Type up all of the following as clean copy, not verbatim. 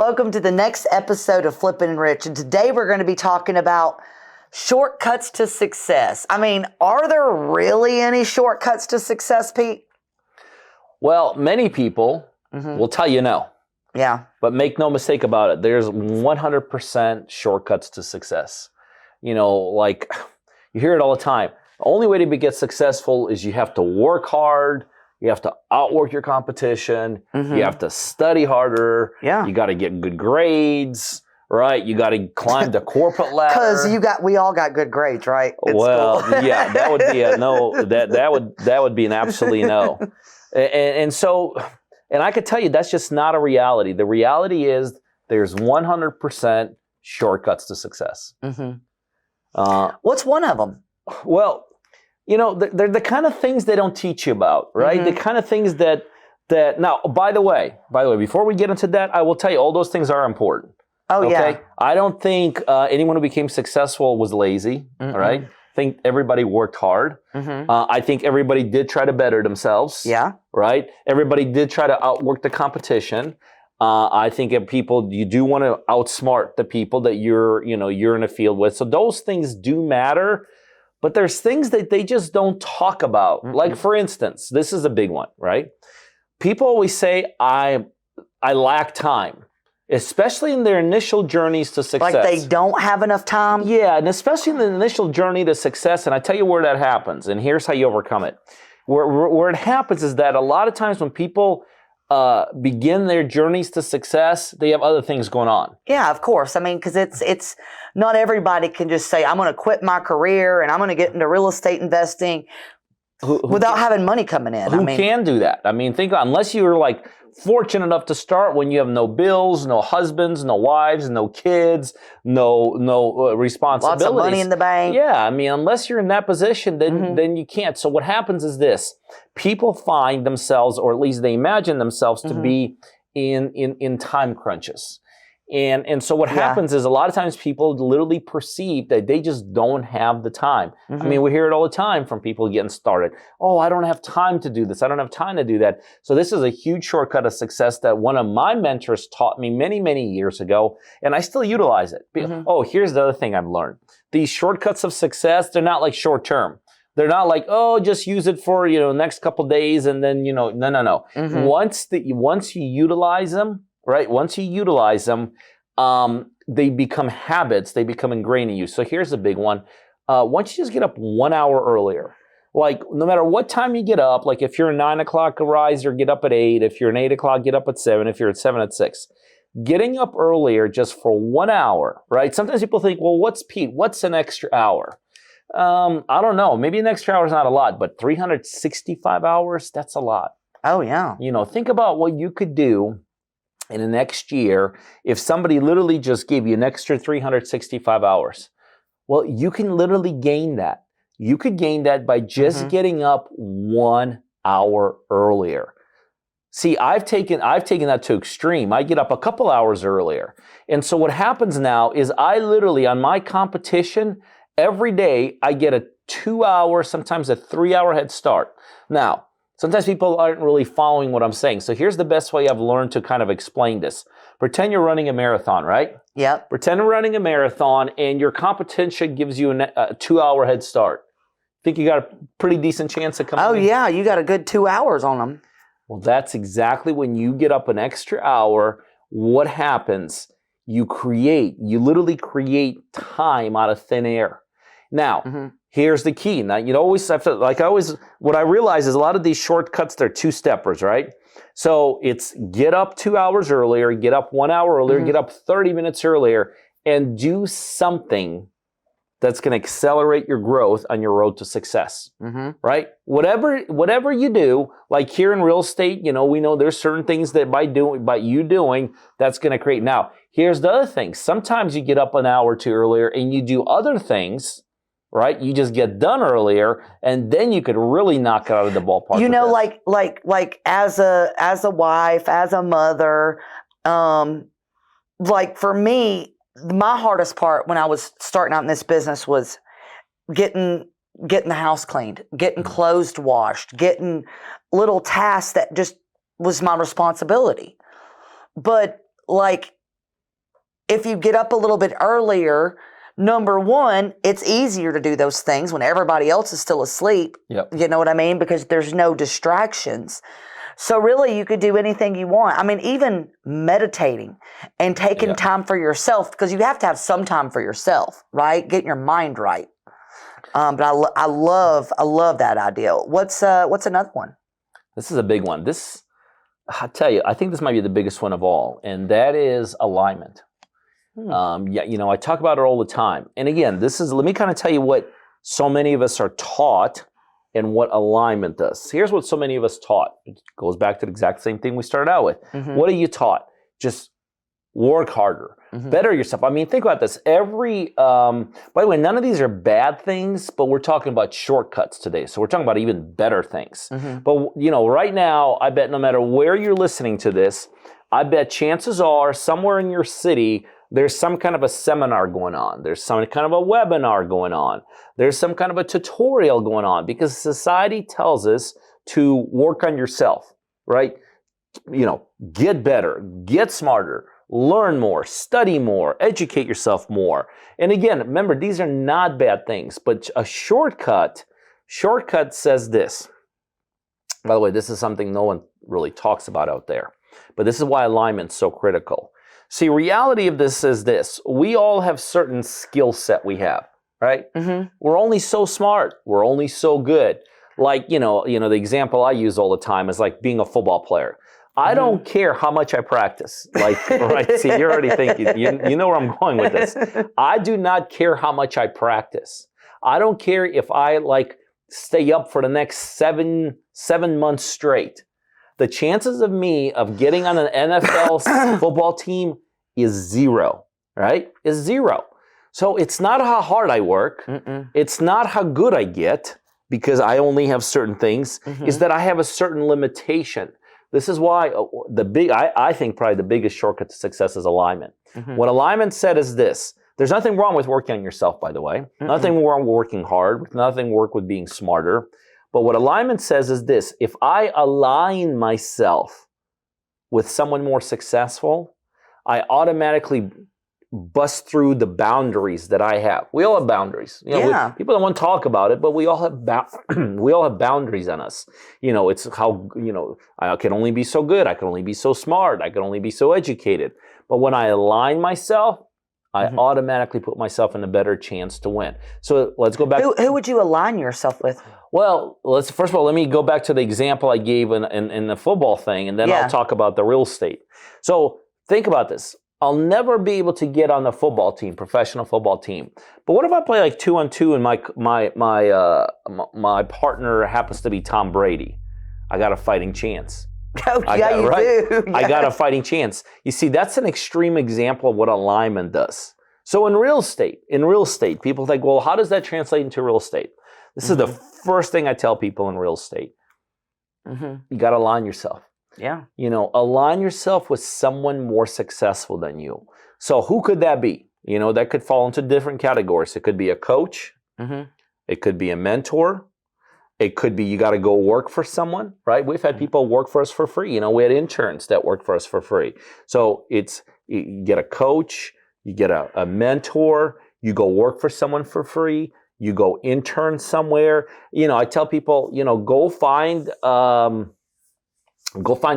Welcome to the next episode of Flippin' and Rich. And today we're going to be talking about shortcuts to success. I mean, are there really any shortcuts to success, Pete? Well, many people will tell you no. Yeah. But make no mistake about it. There's 100% shortcuts to success. You know, like you hear it all the time. The only way to get successful is you have to work hard. You have to outwork your competition. You have to study harder. Yeah. You got to get good grades, right? You got to climb the corporate ladder. Because we all got good grades, right? Well, yeah, that would be a no. That would be an absolutely no. And so I could tell you that's just not a reality. The reality is there's 100% shortcuts to success. What's one of them? Well, you know, they're the kind of things they don't teach you about, right? The kind of things that now, by the way, before we get into that, I will tell you all those things are important. Oh, okay? yeah. I don't think anyone who became successful was lazy, all right? I think everybody worked hard. I think everybody did try to better themselves. Yeah. Right? Everybody did try to outwork the competition. I think you do want to outsmart the people that you're in a field with. So those things do matter. But there's things that they just don't talk about. Like, for instance, this is a big one, right? People always say, I lack time, especially in their initial journeys to success. Like they don't have enough time? Yeah, and especially in the initial journey to success. And I tell you where that happens, and here's how you overcome it. Where it happens is that a lot of times when people begin their journeys to success, they have other things going on. Yeah, of course. I mean, because it's not everybody can just say, I'm going to quit my career and I'm going to get into real estate investing without having money coming in. Who can do that? I mean, unless you're like fortunate enough to start when you have no bills, no husbands, no wives, no kids, no responsibilities. Lots of money in the bank. Yeah, I mean, unless you're in that position, then you can't. So what happens is this. People find themselves, or at least they imagine themselves to be in time crunches. And so what happens is a lot of times people literally perceive that they just don't have the time. I mean, we hear it all the time from people getting started. Oh, I don't have time to do this. I don't have time to do that. So this is a huge shortcut of success that one of my mentors taught me many, many years ago, and I still utilize it. Oh, here's the other thing I've learned. These shortcuts of success, they're not like short term. They're not like, oh, just use it for, next couple days and then, no. Once you utilize them, right? Once you utilize them, they become habits. They become ingrained in you. So here's a big one. Once you just get up 1 hour earlier, like no matter what time you get up, like if you're a 9 o'clock riser, get up at 8. If you're an 8 o'clock, get up at 7. If you're at 7, at 6. Getting up earlier just for 1 hour, right? Sometimes people think, well, what's an extra hour? I don't know. Maybe an extra hour is not a lot, but 365 hours, that's a lot. Oh, yeah. Think about what you could do in the next year if somebody literally just gave you an extra 365 hours. Well, you can literally gain that. You could gain that by just getting up 1 hour earlier. See, I've taken that to extreme. I get up a couple hours earlier. And so what happens now is I literally, on my competition, every day I get a 2 hour, sometimes a 3 hour head start. Now, sometimes people aren't really following what I'm saying. So here's the best way I've learned to kind of explain this. Pretend you're running a marathon, right? Yep. Pretend you're running a marathon and your competition gives you a 2 hour head start. Think you got a pretty decent chance of coming in? Oh, yeah. You got a good 2 hours on them. Well, that's exactly when you get up an extra hour, what happens? You literally create time out of thin air. Now, here's the key. Now, you always have to, what I realize is a lot of these shortcuts, they're two-steppers, right? So it's get up 2 hours earlier, get up 1 hour earlier, get up 30 minutes earlier, and do something that's going to accelerate your growth on your road to success, right? Whatever you do, like here in real estate, we know there's certain things that by you doing, that's going to create. Now, here's the other thing. Sometimes you get up an hour too earlier and you do other things, right? You just get done earlier, and then you could really knock it out of the ballpark. Like as a wife, as a mother, like for me, my hardest part when I was starting out in this business was getting the house cleaned, getting clothes washed, getting little tasks that just was my responsibility. But like if you get up a little bit earlier, number one, it's easier to do those things when everybody else is still asleep. Yep. You know what I mean? Because there's no distractions. So really, you could do anything you want. I mean, even meditating and taking time for yourself, because you have to have some time for yourself, right? Getting your mind right. But I love that idea. What's another one? This is a big one. I tell you, I think this might be the biggest one of all, and that is alignment. I talk about it all the time. And again, let me kind of tell you what so many of us are taught and what alignment does. Here's what so many of us taught. It goes back to the exact same thing we started out with. What are you taught? Just work harder, better yourself. I mean, think about this. By the way, none of these are bad things, but we're talking about shortcuts today. So we're talking about even better things. But, right now, I bet no matter where you're listening to this, I bet chances are somewhere in your city, there's some kind of a seminar going on. There's some kind of a webinar going on. There's some kind of a tutorial going on because society tells us to work on yourself, right? Get better, get smarter, learn more, study more, educate yourself more. And again, remember, these are not bad things, but a shortcut says this. By the way, this is something no one really talks about out there, but this is why alignment's so critical. See, reality of this is this. We all have certain skill set we have, right? We're only so smart. We're only so good. Like, the example I use all the time is like being a football player. I don't care how much I practice. Like, right? See, you're already thinking, you know where I'm going with this. I do not care how much I practice. I don't care if I stay up for the next seven months straight. The chances of me of getting on an NFL football team is zero, right? Is zero. So it's not how hard I work. It's not how good I get because I only have certain things. Is that I have a certain limitation. This is why I think probably the biggest shortcut to success is alignment. What alignment said is this. There's nothing wrong with working on yourself, by the way. Nothing wrong with working hard. Nothing wrong with being smarter. But what alignment says is this. If I align myself with someone more successful, I automatically bust through the boundaries that I have. We all have boundaries. People don't want to talk about it, but we all have boundaries on us. It's how, I can only be so good. I can only be so smart. I can only be so educated. But when I align myself, I automatically put myself in a better chance to win. So let's go back. Who would you align yourself with? Well, first of all, let me go back to the example I gave in the football thing, and then I'll talk about the real estate. So think about this. I'll never be able to get on the football team, professional football team. But what if I play like 2-on-2 and my partner happens to be Tom Brady? I got a fighting chance. Oh, yeah, you do. Yeah. I got a fighting chance. You see, that's an extreme example of what alignment does. So in real estate, people think, well, how does that translate into real estate? This is the first thing I tell people in real estate. You got to align yourself. Yeah. Align yourself with someone more successful than you. So who could that be? That could fall into different categories. It could be a coach. It could be a mentor. It could be you got to go work for someone, right? We've had people work for us for free. We had interns that worked for us for free. So you get a coach, you get a mentor, you go work for someone for free, you go intern somewhere. I tell people, go find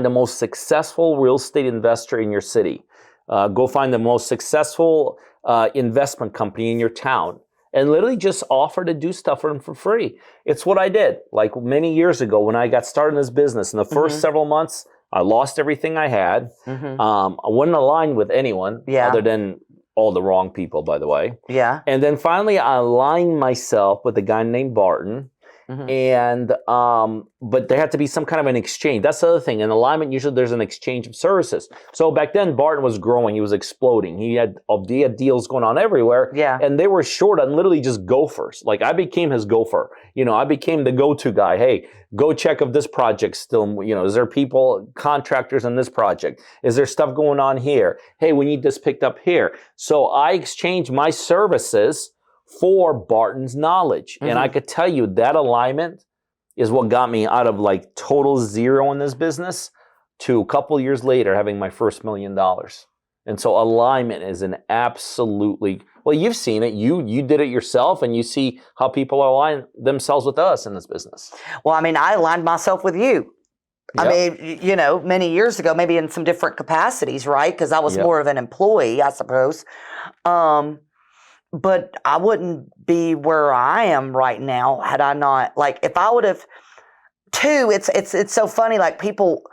the most successful real estate investor in your city. Go find the most successful investment company in your town. And literally just offer to do stuff for them for free. It's what I did. Like many years ago when I got started in this business, in the first several months, I lost everything I had. I wouldn't align with anyone other than all the wrong people, by the way. Yeah. And then finally, I aligned myself with a guy named Barton. And but there had to be some kind of an exchange. That's the other thing. In alignment, usually there's an exchange of services. So back then, Barton was growing. He was exploding. He had deals going on everywhere. Yeah. And they were short on literally just gophers. Like I became his gopher. I became the go-to guy. Hey, go check if this project's still, is there contractors on this project? Is there stuff going on here? Hey, we need this picked up here. So I exchanged my services for Barton's knowledge. And I could tell you that alignment is what got me out of total zero in this business to a couple years later having my first $1 million. And so alignment is an absolutely, well, you've seen it. You did it yourself, and you see how people align themselves with us in this business. Well, I mean, I aligned myself with you. Yep. I mean, you know, many years ago, maybe in some different capacities, right? Because I was Yep. more of an employee, I suppose. But I wouldn't be where I am right now had I not, like, if I would have, it's so funny, like people,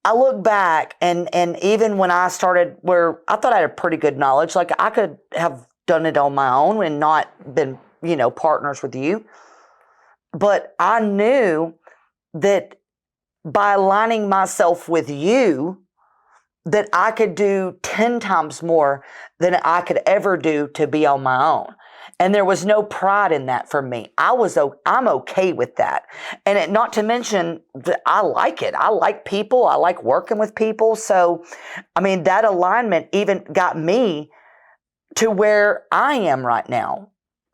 I look back and even when I started where I thought I had a pretty good knowledge, like I could have done it on my own and not been, you know, partners with you. But I knew that by aligning myself with you, that I could do 10 times more than I could ever do to be on my own. And there was no pride in that for me. I'm okay with that. And not to mention that I like it. I like people. I like working with people. So, I mean, that alignment even got me to where I am right now.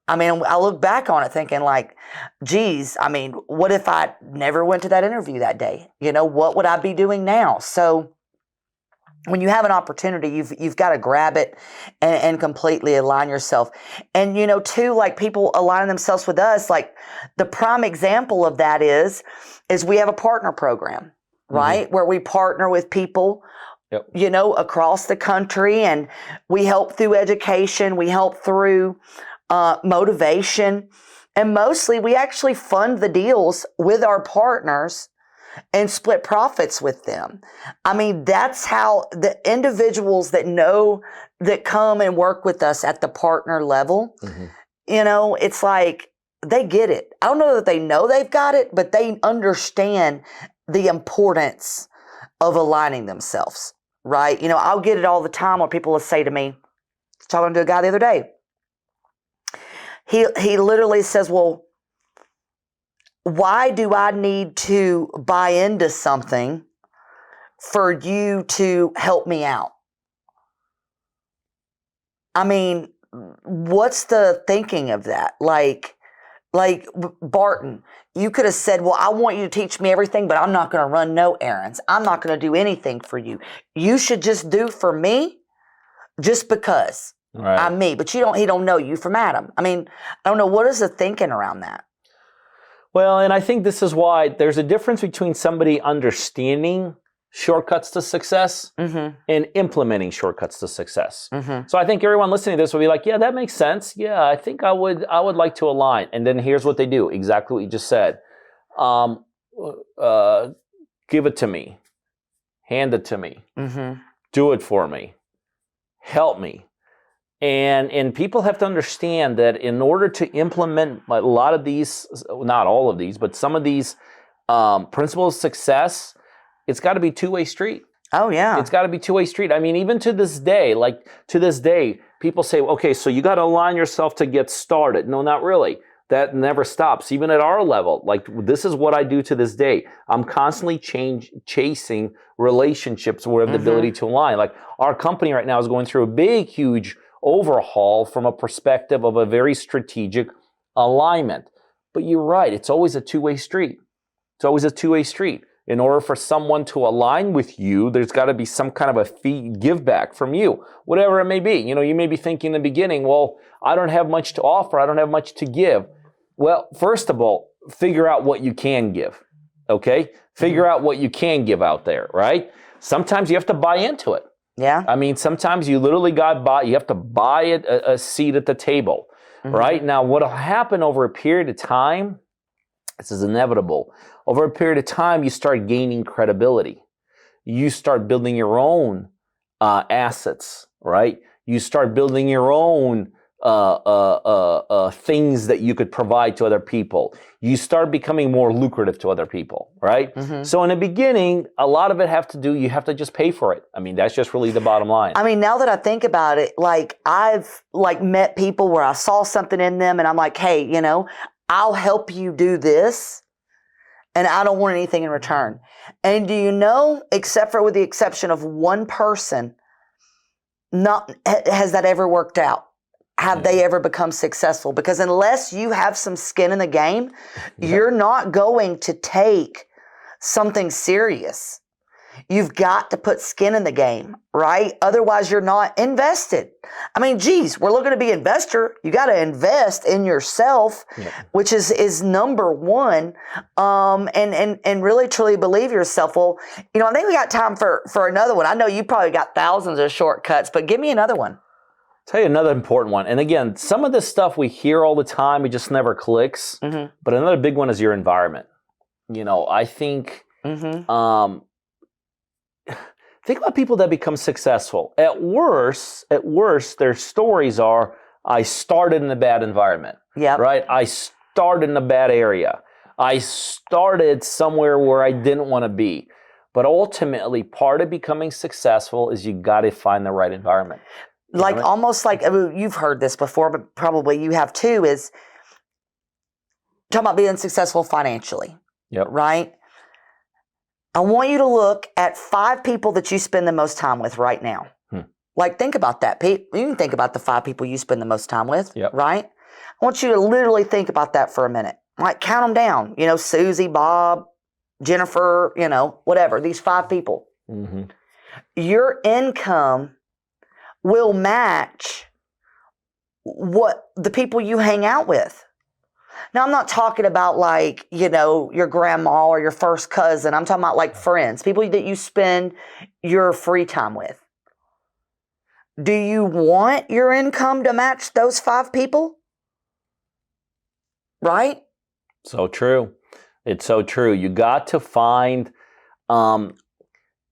I mean, I look back on it thinking like, geez, I mean, what if I never went to that interview that day? You know, what would I be doing now? So when you have an opportunity, you've got to grab it and completely align yourself. And, you know, too, like people aligning themselves with us, like the prime example of that is we have a partner program, right? Where we partner with people, Yep. you know, across the country, and we help through education. We help through motivation, and mostly we actually fund the deals with our partners and split profits with them. I mean, that's how the individuals that come and work with us at the partner level, you know, it's like they get it. I don't know that they know they've got it, but they understand the importance of aligning themselves, right? You know, I'll get it all the time when people will say to me, talking to a guy the other day, he literally says, well, why do I need to buy into something for you to help me out? I mean, what's the thinking of that? Like Barton, you could have said, well, I want you to teach me everything, but I'm not going to run no errands. I'm not going to do anything for you. You should just do for me just because I'm me. But he don't know you from Adam. I mean, I don't know. What is the thinking around that? Well, and I think this is why there's a difference between somebody understanding shortcuts to success and implementing shortcuts to success. So I think everyone listening to this will be like, yeah, that makes sense. Yeah, I think I would like to align. And then here's what they do. Exactly what you just said. Give it to me. Hand it to me. Do it for me. Help me. And people have to understand that in order to implement a lot of these, not all of these, but some of these principles of success, it's got to be two-way street. Oh, yeah. It's got to be two-way street. I mean, even to this day, people say, okay, so you got to align yourself to get started. No, not really. That never stops. Even at our level, like this is what I do to this day. I'm constantly chasing relationships where we have the ability to align. Like our company right now is going through a big, huge overhaul from a perspective of a very strategic alignment. But you're right, it's always a two-way street. It's always a two-way street. In order for someone to align with you, there's got to be some kind of a fee give back from you, whatever it may be. You know, you may be thinking in the beginning, well, I don't have much to offer. I don't have much to give. Well, first of all, figure out what you can give, okay? Figure out what you can give out there, right? Sometimes you have to buy into it. Yeah. I mean, sometimes you literally you have to buy it a seat at the table, right? Now, what'll happen over a period of time, this is inevitable. Over a period of time, you start gaining credibility. You start building your own assets, right? You start building your own things that you could provide to other people. You start becoming more lucrative to other people, right? So in the beginning, a lot of it you have to just pay for it. I mean, that's just really the bottom line. I mean, now that I think about it, like I've like met people where I saw something in them and I'm like, hey, you know, I'll help you do this and I don't want anything in return. And do you know, except for with the exception of one person, has that ever worked out? Have they ever become successful? Because unless you have some skin in the game, you're not going to take something serious. You've got to put skin in the game, right? Otherwise, you're not invested. I mean, geez, we're looking to be investor. You got to invest in yourself, which is number one. And really truly believe yourself. Well, I think we got time for another one. I know you probably got thousands of shortcuts, but give me another one. Tell you another important one. And again, some of this stuff we hear all the time, it just never clicks. Mm-hmm. But another big one is your environment. I think, think about people that become successful. At worst, their stories are, I started in a bad environment. Yeah. Right? I started in a bad area. I started somewhere where I didn't want to be. But ultimately, part of becoming successful is you got to find the right environment. Like almost like, you've heard this before, but probably you have too, is talking about being successful financially. Yep. Right? I want you to look at 5 people that you spend the most time with right now. Like, think about that, Pete. You can think about the 5 people you spend the most time with, right? I want you to literally think about that for a minute. Like, count them down. Susie, Bob, Jennifer, whatever. These 5 people. Mm-hmm. Your income will match what the people you hang out with. Now, I'm not talking about like, your grandma or your first cousin. I'm talking about like friends, people that you spend your free time with. Do you want your income to match those 5 people? Right? So true. It's so true. You got to find, I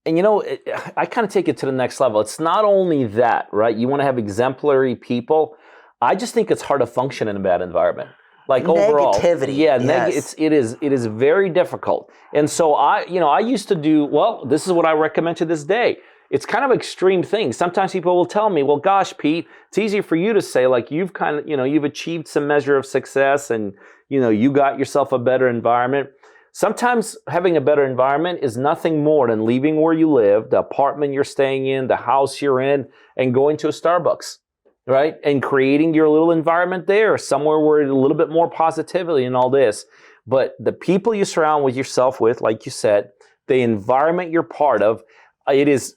kind of take it to the next level. It's not only that, right? You want to have exemplary people. I just think it's hard to function in a bad environment. Like overall, negativity. Yes. It is very difficult. And so I used to do, this is what I recommend to this day. It's kind of extreme things. Sometimes people will tell me, well, gosh, Pete, it's easy for you to say, like, you've kind of, you've achieved some measure of success and, you got yourself a better environment. Sometimes having a better environment is nothing more than leaving where you live, the apartment you're staying in, the house you're in, and going to a Starbucks, right? And creating your little environment there, somewhere where a little bit more positivity and all this. But the people you surround yourself with, like you said, the environment you're part of, it is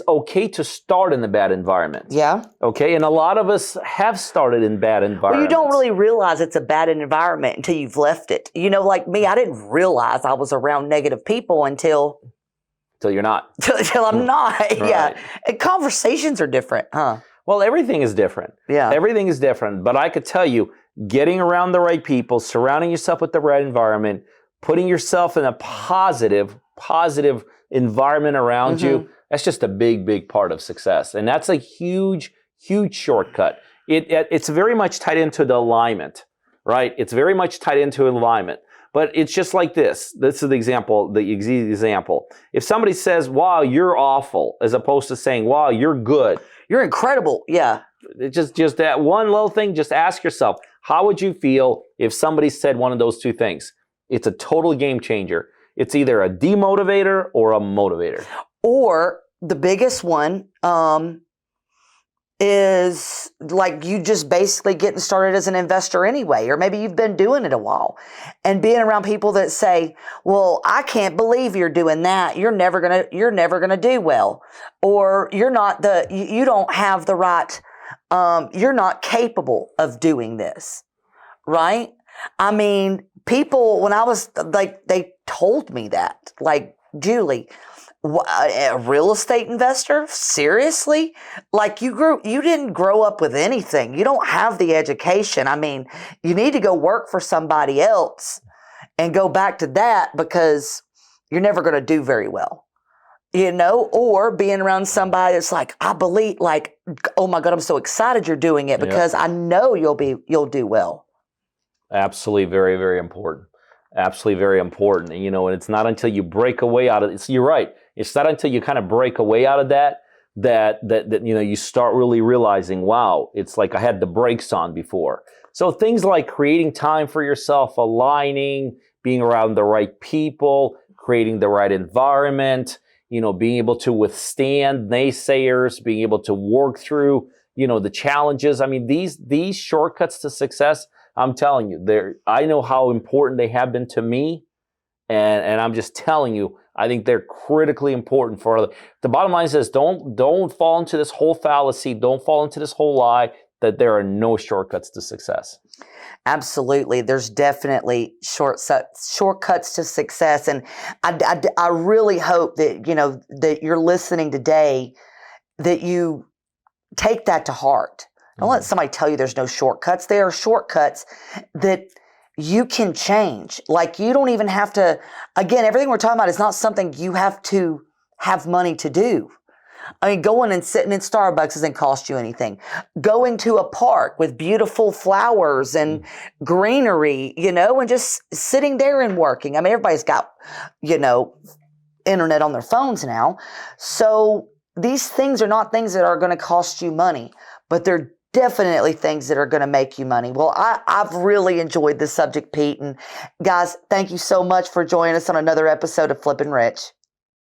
okay to start in a bad environment. Yeah. Okay. And a lot of us have started in bad environments. Well, you don't really realize it's a bad environment until you've left it. Like me, I didn't realize I was around negative people until you're not. Till I'm not. Right. Yeah. And conversations are different, huh? Well, everything is different. Yeah. Everything is different. But I could tell you, getting around the right people, surrounding yourself with the right environment, putting yourself in a positive environment around you, that's just a big, big part of success. And that's a huge, huge shortcut. It's very much tied into the alignment, right? It's very much tied into alignment. But it's just like this. This is the example. If somebody says, wow, you're awful, as opposed to saying, wow, you're good. You're incredible. Yeah. It's just that one little thing, just ask yourself, how would you feel if somebody said one of those 2 things? It's a total game changer. It's either a demotivator or a motivator. Or the biggest one is like you just basically getting started as an investor anyway, or maybe you've been doing it a while and being around people that say, well, I can't believe you're doing that. You're never gonna do well. Or you don't have the right, you're not capable of doing this. Right? I mean, people, when I was like, they told me that, like, Julie, a real estate investor? Seriously? Like you didn't grow up with anything. You don't have the education. I mean, you need to go work for somebody else and go back to that because you're never going to do very well. Or being around somebody that's like, I believe, like, oh my God, I'm so excited you're doing it because I know you'll do well. Absolutely, very, very important. Absolutely very important. And, and it's not until you break away out of it. You're right. It's not until you kind of break away out of that you start really realizing, wow, it's like I had the brakes on before. So things like creating time for yourself, aligning, being around the right people, creating the right environment, being able to withstand naysayers, being able to work through, the challenges. I mean, these shortcuts to success, I'm telling you, I know how important they have been to me. And I'm just telling you, I think they're critically important for the bottom line says don't fall into this whole fallacy, don't fall into this whole lie that there are no shortcuts to success. Absolutely. There's definitely shortcuts to success. And I really hope that, that you're listening today, that you take that to heart. Don't let somebody tell you there's no shortcuts. There are shortcuts that you can change. Like, you don't even have to, again, everything we're talking about is not something you have to have money to do. I mean, going and sitting in Starbucks doesn't cost you anything. Going to a park with beautiful flowers and greenery, and just sitting there and working. I mean, everybody's got, internet on their phones now. So these things are not things that are going to cost you money, but they're definitely things that are going to make you money. Well, I've really enjoyed this subject, Pete. And guys, thank you so much for joining us on another episode of Flippin' Rich.